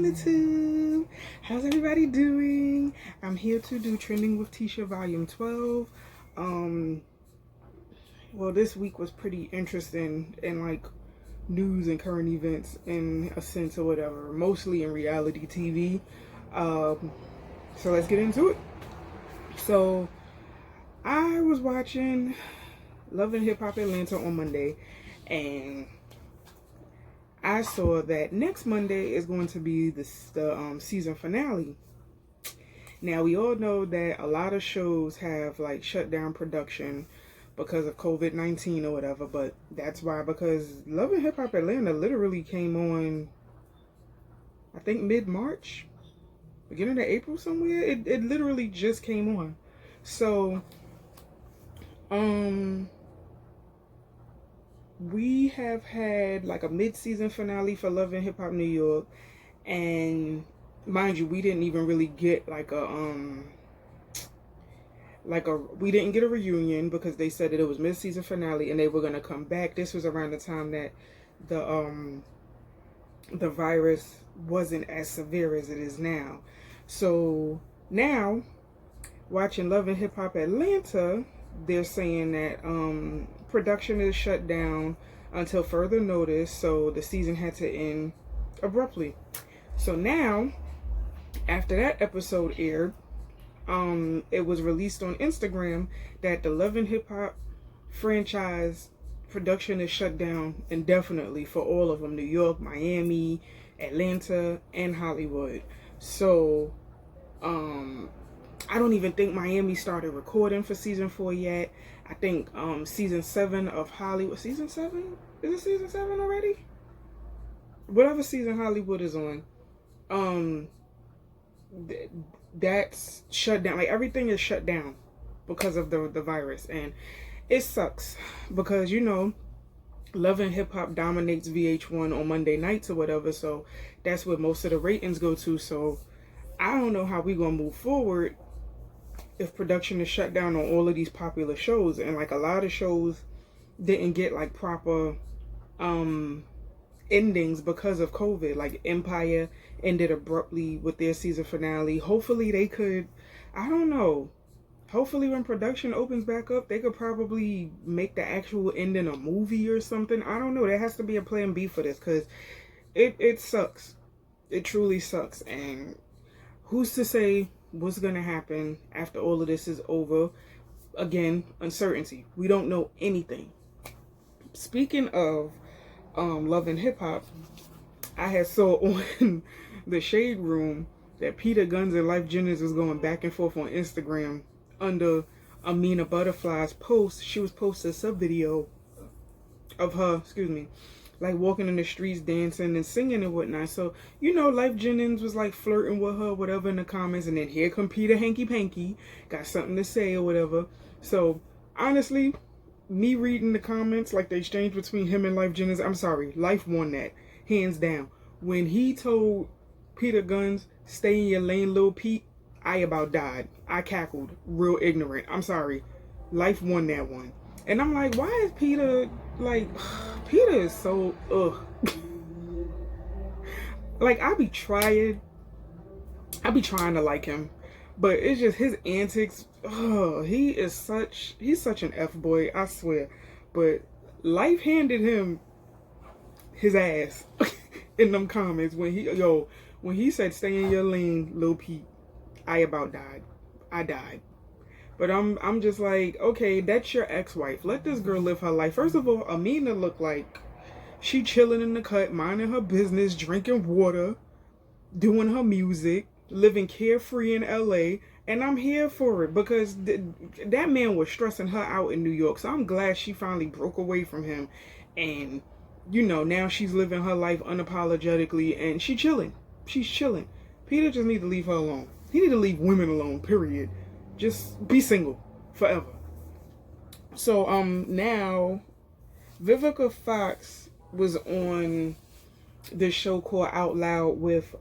the tube. How's everybody doing? I'm here to do Trending with Teesha Volume 12. Well, this week was pretty interesting in like news and current events in a sense or whatever, mostly in reality TV. So let's get into it. So I was watching Love and Hip Hop Atlanta on Monday, and I saw that next Monday is going to be the season finale. Now, we all know that a lot of shows have like shut down production because of COVID-19 or whatever, but that's why, because Love and Hip Hop Atlanta literally came on, I think mid-March, beginning of April somewhere. It literally just came on. So, we have had like a mid-season finale for Love and Hip Hop New York, and mind you, we didn't even really get we didn't get a reunion because they said that it was mid-season finale and they were gonna come back. This was around the time that the virus wasn't as severe as it is now. So now, watching Love and Hip Hop Atlanta, they're saying that production is shut down until further notice, so the season had to end abruptly. So now, after that episode aired, it was released on Instagram that the Love and Hip Hop franchise production is shut down indefinitely for all of them: New York, Miami, Atlanta, and Hollywood. So I don't even think Miami started recording for season 4 yet. I think season 7 of Hollywood, season 7? Is it season 7 already? Whatever season Hollywood is on, that's shut down. Like, everything is shut down because of the virus, and it sucks because, you know, Love and Hip Hop dominates VH1 on Monday nights or whatever, so that's where most of the ratings go to. So I don't know how we gonna move forward if production is shut down on all of these popular shows, and like a lot of shows didn't get like proper endings because of COVID. Like Empire ended abruptly with their season finale. Hopefully they could, I don't know, hopefully when production opens back up, they could probably make the actual ending a movie or something. I don't know. There has to be a plan B for this, because it sucks. It truly sucks. And who's to say what's gonna happen after all of this is over? Again, uncertainty. We don't know anything. Speaking of Love and Hip Hop, I had saw on the Shade Room that Peter Guns and Life Jennings was going back and forth on Instagram under Amina Butterfly's post. She was posting a sub video of her, like walking in the streets, dancing and singing and whatnot. So, you know, Life Jennings was like flirting with her, whatever, in the comments, and then here come Peter Hanky Panky, got something to say or whatever. So honestly, me reading the comments, like the exchange between him and Life Jennings, I'm sorry, Life won that, hands down. When he told Peter Guns, "Stay in your lane, Lil Pete," I about died. I cackled, real ignorant. I'm sorry. Life won that one. And I'm like, why is Peter, like, Peter is so, like, I be trying to like him, but it's just his antics. He's such an F-boy, I swear. But Life handed him his ass in them comments when he said, "Stay in your lane, Lil Pete," I about died. I died. But I'm just like, okay, that's your ex-wife. Let this girl live her life. First of all, Amina looked like she chilling in the cut, minding her business, drinking water, doing her music, living carefree in LA. And I'm here for it, because that man was stressing her out in New York. So I'm glad she finally broke away from him. And, you know, now she's living her life unapologetically and she's chilling. She's chilling. Peter just need to leave her alone. He need to leave women alone, period. Just be single forever. So now Vivica Fox was on this show called Out Loud with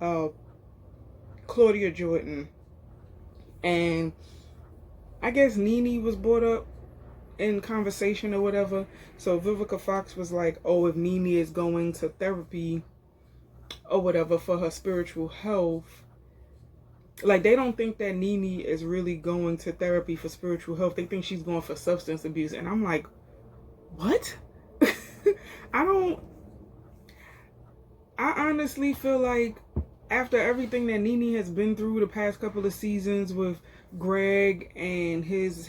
Claudia Jordan, and I guess Nene was brought up in conversation or whatever. So Vivica Fox was like, oh, if Nene is going to therapy, or whatever for her spiritual health. Like, they don't think that Nene is really going to therapy for spiritual health. They think she's going for substance abuse. And I'm like, what? I honestly feel like after everything that Nene has been through the past couple of seasons with Greg and his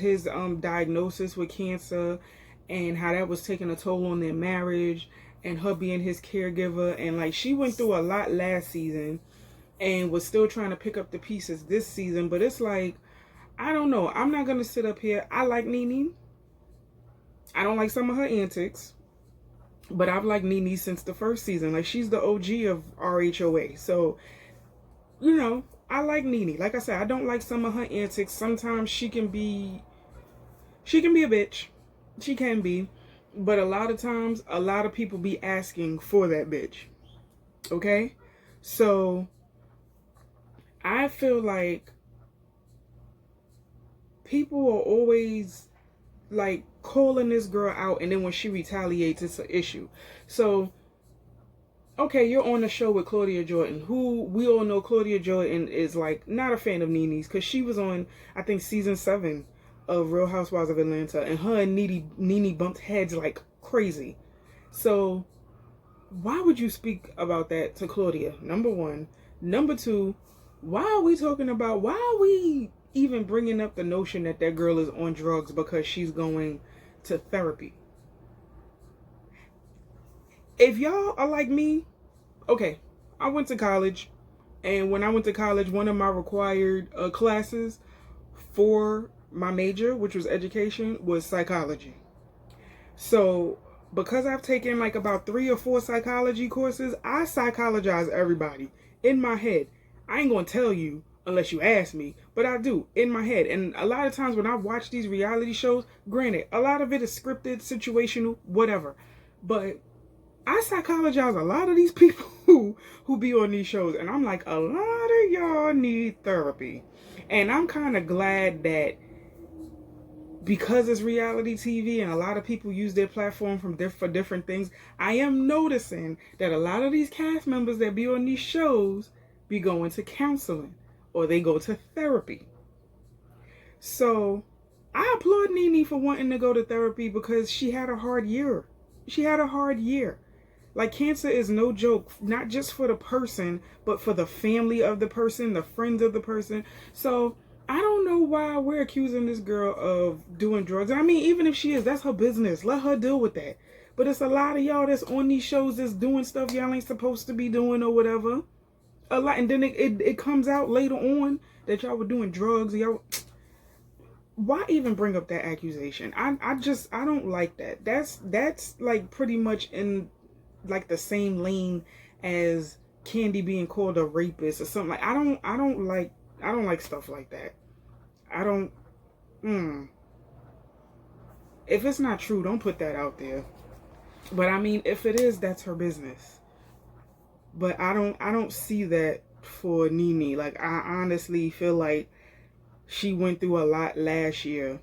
diagnosis with cancer, and how that was taking a toll on their marriage, and her being his caregiver, and like, she went through a lot last season and was still trying to pick up the pieces this season. But it's like, I don't know. I'm not going to sit up here. I like Nene. I don't like some of her antics, but I've liked Nene since the first season. Like, she's the OG of RHOA. So, you know, I like Nene. Like I said, I don't like some of her antics. Sometimes she can be a bitch. She can be. But a lot of times, a lot of people be asking for that bitch. Okay? So, I feel like people are always like calling this girl out, and then when she retaliates, it's an issue. So, okay, you're on the show with Claudia Jordan, who we all know Claudia Jordan is like not a fan of Nene's, because she was on, I think, season 7 of Real Housewives of Atlanta, and her and Nene bumped heads like crazy. So why would you speak about that to Claudia? Number one. Number two, why are we even bringing up the notion that that girl is on drugs because she's going to therapy? If y'all are like me, okay, I went to college, and when I went to college, one of my required classes for my major, which was education, was psychology. So because I've taken like about 3 or 4 psychology courses, I psychologize everybody in my head. I ain't gonna tell you unless you ask me, but I do in my head. And a lot of times when I watch these reality shows, granted, a lot of it is scripted, situational, whatever, but I psychologize a lot of these people who be on these shows, and I'm like, a lot of y'all need therapy. And I'm kind of glad that because it's reality TV and a lot of people use their platform for different things, I am noticing that a lot of these cast members that be on these shows be going to counseling, or they go to therapy. So I applaud Nene for wanting to go to therapy, because she had a hard year. She had a hard year. Like, cancer is no joke, not just for the person, but for the family of the person, the friends of the person. So I don't know why we're accusing this girl of doing drugs. I mean, even if she is, that's her business. Let her deal with that. But it's a lot of y'all that's on these shows that's doing stuff y'all ain't supposed to be doing or whatever. A lot, and then it comes out later on that y'all were doing drugs. Y'all, why even bring up that accusation? I don't like that. That's like pretty much in like the same lane as Candy being called a rapist or something. Like, I don't like stuff like that. I don't. If it's not true, don't put that out there. But I mean, if it is, that's her business. But I don't see that for Nene. Like, I honestly feel like she went through a lot last year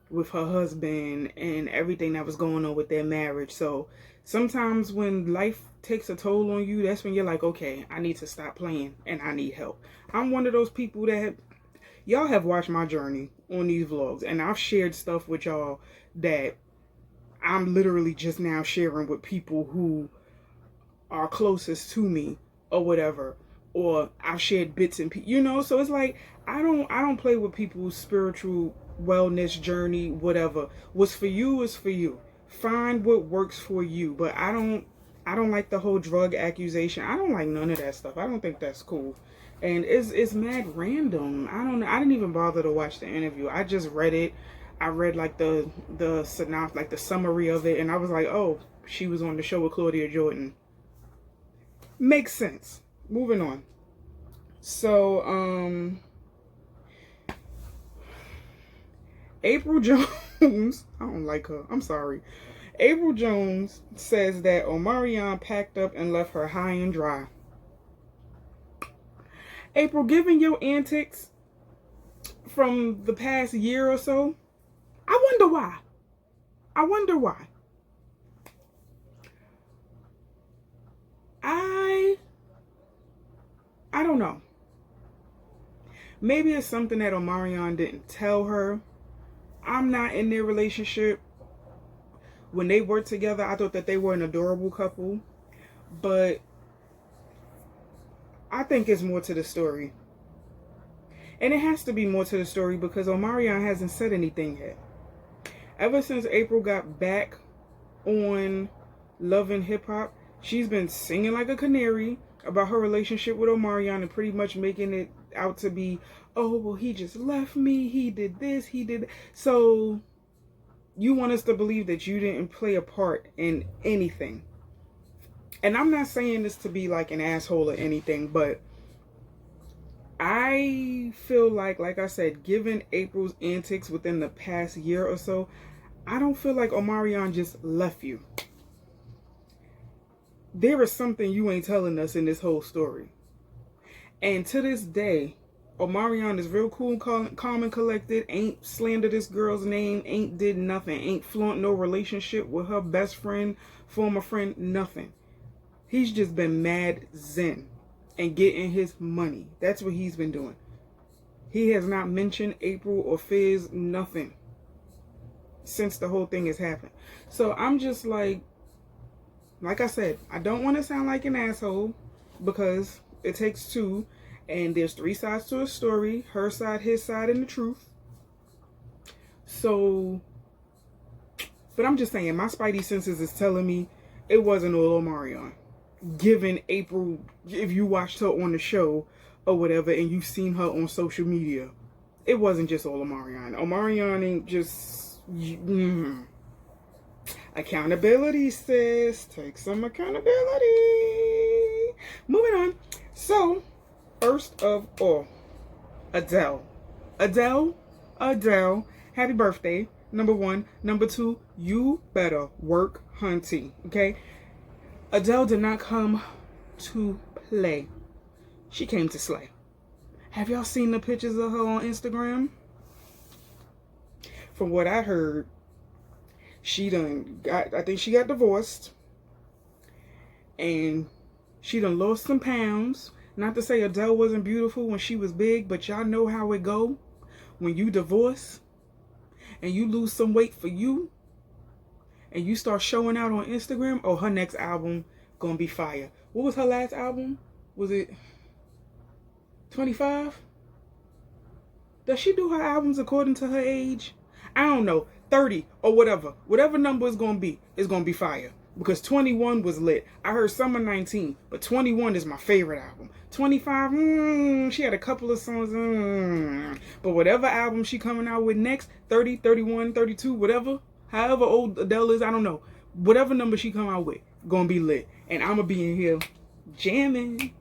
with her husband and everything that was going on with their marriage. So sometimes when life takes a toll on you, that's when you're like, okay, I need to stop playing and I need help. I'm one of those people that y'all have watched my journey on these vlogs, and I've shared stuff with y'all that I'm literally just now sharing with people who are closest to me or whatever, or I've shared bits and pieces, so it's like I don't play with people's spiritual wellness journey. Whatever what's for you is for you. Find what works for you. But I don't like the whole drug accusation. I don't like none of that stuff. I don't think that's cool, and it's mad random. I don't know. I didn't even bother to watch the interview. I just read it. I read like the synopsis, like the summary of it, and I was like, oh, she was on the show with Claudia Jordan. Makes sense. Moving on. So, Apryl Jones, I don't like her. I'm sorry. Apryl Jones says that Omarion packed up and left her high and dry. Apryl, given your antics from the past year or so, I wonder why. I I don't know. Maybe it's something that Omarion didn't tell her. I'm not in their relationship. When they worked together, I thought that they were an adorable couple. But I think it's more to the story. And it has to be more to the story because Omarion hasn't said anything yet. Ever since Apryl got back on Love and Hip Hop, she's been singing like a canary about her relationship with Omarion and pretty much making it out to be, oh, well, he just left me, he did this, he did. So you want us to believe that you didn't play a part in anything. And I'm not saying this to be like an asshole or anything, but I feel like I said, given Apryl's antics within the past year or so, I don't feel like Omarion just left you. There is something you ain't telling us in this whole story. And to this day, Omarion is real cool, calm and collected, ain't slandered this girl's name, ain't did nothing, ain't flaunt no relationship with her best friend, former friend, nothing. He's just been mad zen and getting his money. That's what he's been doing. He has not mentioned Apryl or Fizz, nothing, since the whole thing has happened. So I'm just like I said, I don't want to sound like an asshole because it takes two and there's three sides to a story, her side, his side, and the truth. So, but I'm just saying, my spidey senses is telling me it wasn't all Omarion. Given Apryl, if you watched her on the show or whatever and you've seen her on social media, it wasn't just all Omarion. Omarion ain't just... Accountability, sis. Take some accountability. Moving on. So, first of all, Adele. Adele, happy birthday, number one. Number two, you better work, hunty, okay? Adele did not come to play. She came to slay. Have y'all seen the pictures of her on Instagram? From what I heard, I think she got divorced. And she done lost some pounds. Not to say Adele wasn't beautiful when she was big, but y'all know how it go. When you divorce and you lose some weight for you, and you start showing out on Instagram, oh, her next album gonna be fire. What was her last album? Was it 25? Does she do her albums according to her age? I don't know. 30 or whatever. Whatever number it's gonna be fire. Because 21 was lit. I heard Summer 19, but 21 is my favorite album. 25, she had a couple of songs, but whatever album she coming out with next, 30, 31, 32, whatever, however old Adele is, I don't know. Whatever number she come out with, gonna be lit. And I'm gonna be in here jamming.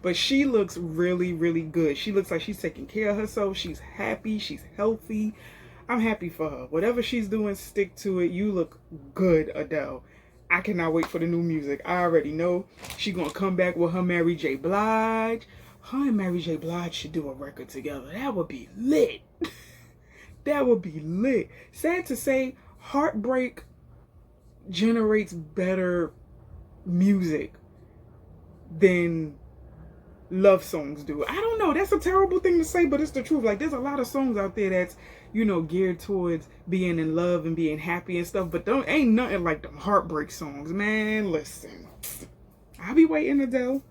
But she looks really, really good. She looks like she's taking care of herself. She's happy. She's healthy. I'm happy for her. Whatever she's doing, stick to it. You look good, Adele. I cannot wait for the new music. I already know she's gonna come back with her Mary J. Blige. Her and Mary J. Blige should do a record together. That would be lit. That would be lit. Sad to say, heartbreak generates better music than love songs do. I don't know. That's a terrible thing to say, but it's the truth. Like, there's a lot of songs out there that's, you know, geared towards being in love and being happy and stuff, but ain't nothing like them heartbreak songs, man. Listen, I'll be waiting, Adele.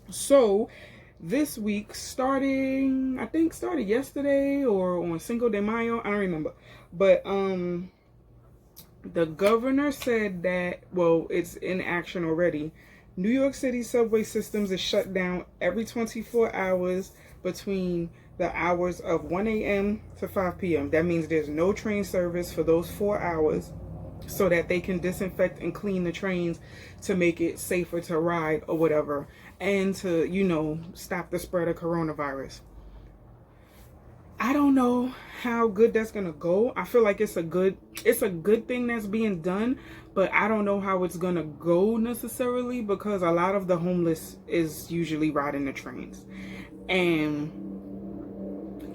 So this week, I think started yesterday or on Cinco de Mayo, I don't remember, but the governor said that, well, it's in action already. New York City subway systems is shut down every 24 hours between the hours of 1 a.m. to 5 p.m. That means there's no train service for those 4 hours so that they can disinfect and clean the trains to make it safer to ride or whatever, and to, you know, stop the spread of coronavirus. I don't know how good that's gonna go. I feel like it's a good thing that's being done, but I don't know how it's gonna go necessarily, because a lot of the homeless is usually riding the trains. And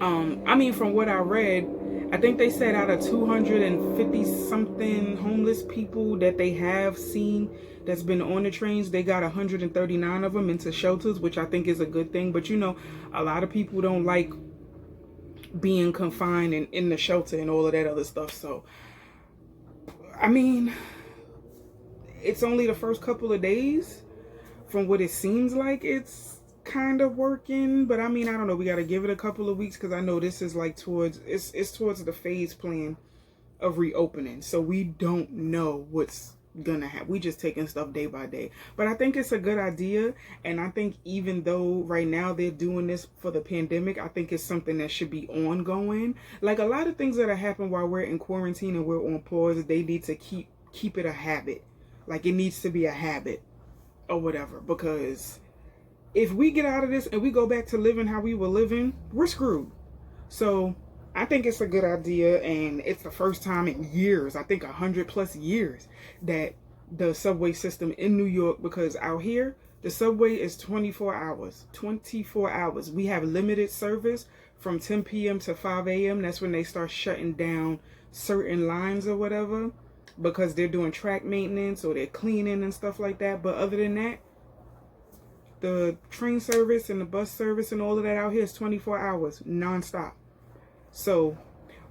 I mean, from what I read, I think they said out of 250 something homeless people that they have seen that's been on the trains, they got 139 of them into shelters, which I think is a good thing. But you know, a lot of people don't like being confined and in the shelter and all of that other stuff. So I mean, it's only the first couple of days. From what it seems like, it's kind of working. But I mean, I don't know, we got to give it a couple of weeks, because I know this is like towards it's towards the phase plan of reopening, so we don't know what's gonna happen. We just taking stuff day by day. But I think it's a good idea, and I think even though right now they're doing this for the pandemic, I think it's something that should be ongoing. Like a lot of things that are happening while we're in quarantine and we're on pause, they need to keep it a habit. Like it needs to be a habit or whatever, because if we get out of this and we go back to living how we were living, we're screwed. So I think it's a good idea, and it's the first time in years, I think 100+ years, that the subway system in New York, because out here the subway is 24 hours. 24 hours. We have limited service from 10 p.m. to 5 a.m. That's when they start shutting down certain lines or whatever, because they're doing track maintenance or they're cleaning and stuff like that. But other than that, the train service and the bus service and all of that out here is 24 hours nonstop. So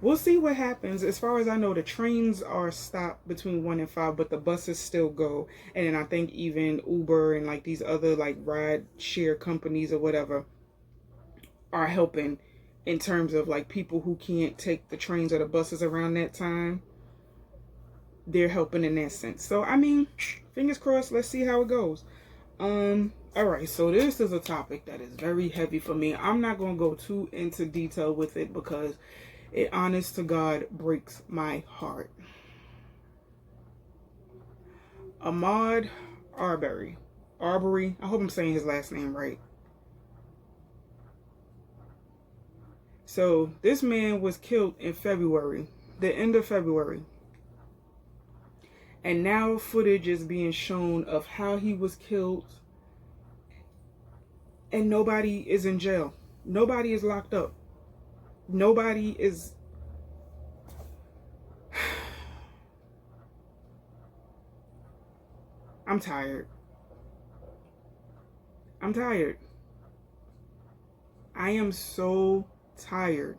we'll see what happens. As far as I know, the trains are stopped between 1 and 5, but the buses still go. And then I think even Uber and like these other like ride share companies or whatever are helping in terms of like people who can't take the trains or the buses around that time. They're helping in that sense. So I mean, fingers crossed. Let's see how it goes. All right, so this is a topic that is very heavy for me. I'm not going to go too into detail with it because it, honest to God, breaks my heart. Ahmaud Arbery. Arbery. I hope I'm saying his last name right. So this man was killed in February, the end of February. And now footage is being shown of how he was killed. And nobody is in jail. Nobody is locked up. Nobody is... I'm tired. I'm tired. I am so tired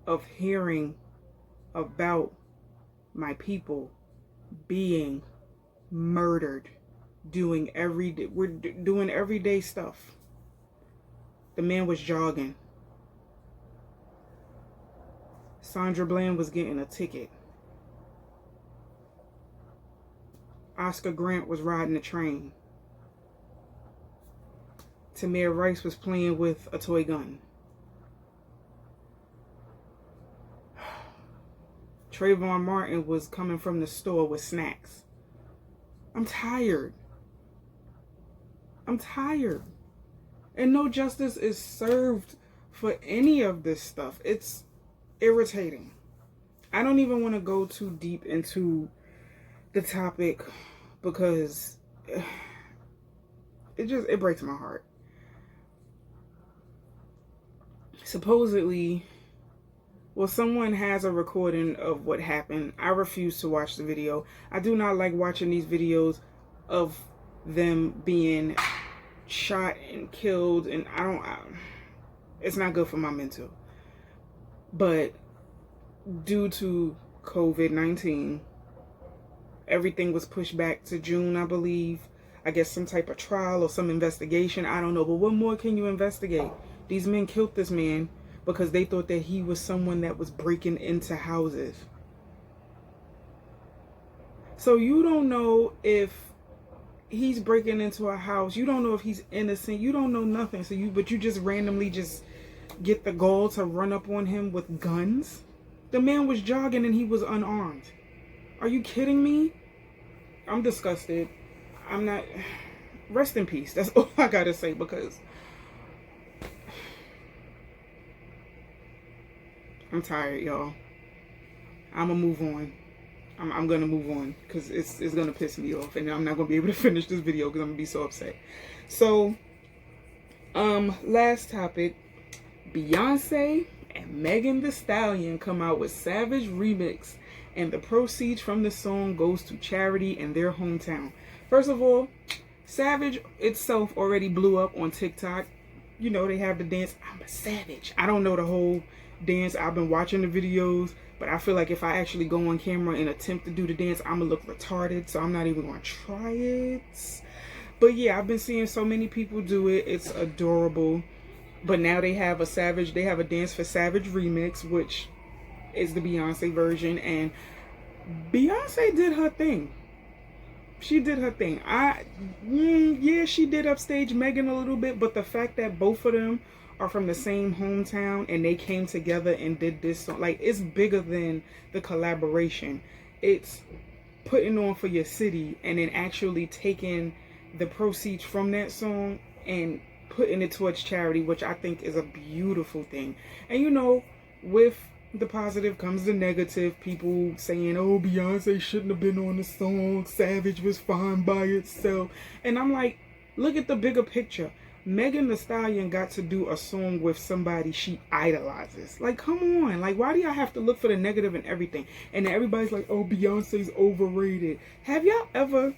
of hearing about my people being murdered, we're doing everyday stuff. The man was jogging. Sandra Bland was getting a ticket. Oscar Grant was riding a train. Tamir Rice was playing with a toy gun. Trayvon Martin was coming from the store with snacks. I'm tired. I'm tired. And no justice is served for any of this stuff. It's irritating. I don't even want to go too deep into the topic because it breaks my heart. Supposedly, well, someone has a recording of what happened. I refuse to watch the video. I do not like watching these videos of them being shot and killed, and it's not good for my mental. But due to COVID-19, everything was pushed back to June, I believe. I guess some type of trial or some investigation. I don't know. But what more can you investigate? These men killed this man because they thought that he was someone that was breaking into houses. So you don't know if he's breaking into a house. You don't know if he's innocent. You don't know nothing. But you just randomly just get the gall to run up on him with guns. The man was jogging and he was unarmed. Are you kidding me? I'm disgusted. I'm not. Rest in peace. That's all I gotta say, because I'm tired, y'all. I'm gonna move on. I'm gonna move on because it's gonna piss me off, and I'm not gonna be able to finish this video because I'm gonna be so upset. So, last topic: Beyonce and Megan Thee Stallion come out with Savage remix, and the proceeds from the song goes to charity in their hometown. First of all, Savage itself already blew up on TikTok. You know, they have the dance, I'm a savage. I don't know the whole dance. I've been watching the videos, but I feel like if I actually go on camera and attempt to do the dance, I'm gonna look retarded, so I'm not even gonna try it. But yeah, I've been seeing so many people do it. It's adorable. But now they have a Dance for Savage remix, which is the Beyonce version, and Beyonce did her thing. She did her thing. Yeah, she did upstage Megan a little bit, but the fact that both of them are from the same hometown and they came together and did this song, like, it's bigger than the collaboration. It's putting on for your city and then actually taking the proceeds from that song and putting it towards charity, which I think is a beautiful thing. And you know, with the positive comes the negative. People saying, oh, Beyonce shouldn't have been on the song, Savage was fine by itself. And I'm like, look at the bigger picture. Megan Thee Stallion got to do a song with somebody she idolizes. Like, come on. Like, why do y'all have to look for the negative in everything? And then everybody's like, oh, Beyonce's overrated. Have y'all ever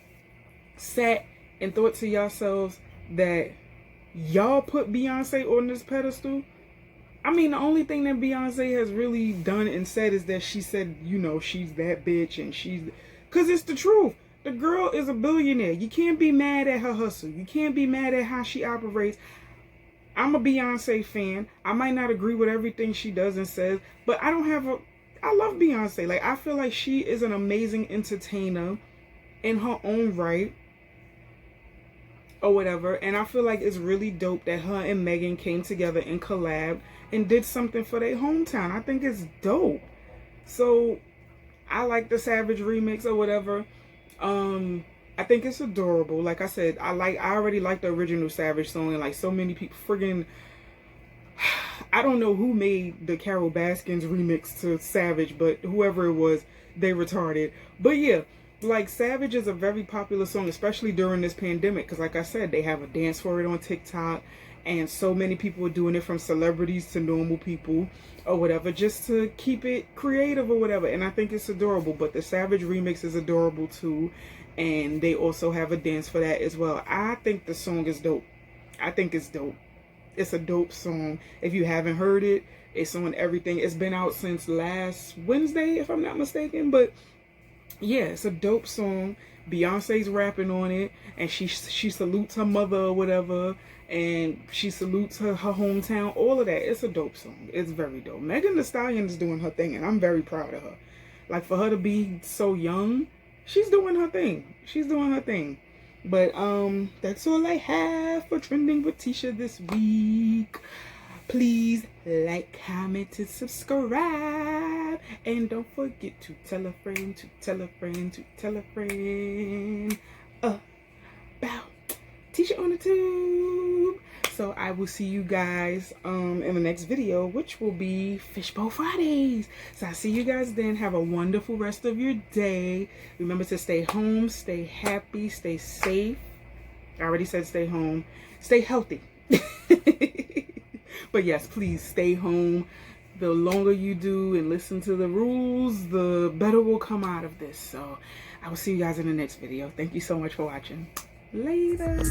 sat and thought to yourselves that y'all put Beyonce on this pedestal? I mean, the only thing that Beyonce has really done and said is that she said, you know, she's that bitch, and she's, because it's the truth. The girl is a billionaire. You can't be mad at her hustle. You can't be mad at how she operates. I'm a Beyonce fan. I might not agree with everything she does and says, but I love Beyonce. Like, I feel like she is an amazing entertainer in her own right, or whatever. And I feel like it's really dope that her and Megan came together and collabed and did something for their hometown. I think it's dope. So I like the Savage remix or whatever. I think it's adorable. Like I said, I already like the original Savage song, and like so many people friggin', I don't know who made the Carole Baskins remix to Savage, but whoever it was, they retarded. But yeah, like, Savage is a very popular song, especially during this pandemic, because like I said, they have a dance for it on TikTok, and so many people are doing it, from celebrities to normal people or whatever, just to keep it creative or whatever. And I think it's adorable. But the Savage remix is adorable too, and they also have a dance for that as well. I think the song is dope. I think it's dope. It's a dope song. If you haven't heard it, it's on everything. It's been out since last Wednesday, if I'm not mistaken. But yeah, it's a dope song. Beyonce's rapping on it, and she salutes her mother or whatever, and she salutes her hometown, all of that. It's a dope song. It's very dope. Megan Thee Stallion is doing her thing, and I'm very proud of her. Like, for her to be so young, she's doing her thing. She's doing her thing. But that's all I have for Trending with Teesha this week. Please like, comment, and subscribe. And don't forget to tell a friend, to tell a friend, to tell a friend about Teesha on the Tube. So I will see you guys in the next video, which will be Fishbowl Fridays. So I'll see you guys then. Have a wonderful rest of your day. Remember to stay home, stay happy, stay safe. I already said stay home. Stay healthy. But yes, please stay home. The longer you do and listen to the rules, the better will come out of this. So I will see you guys in the next video. Thank you so much for watching. Later.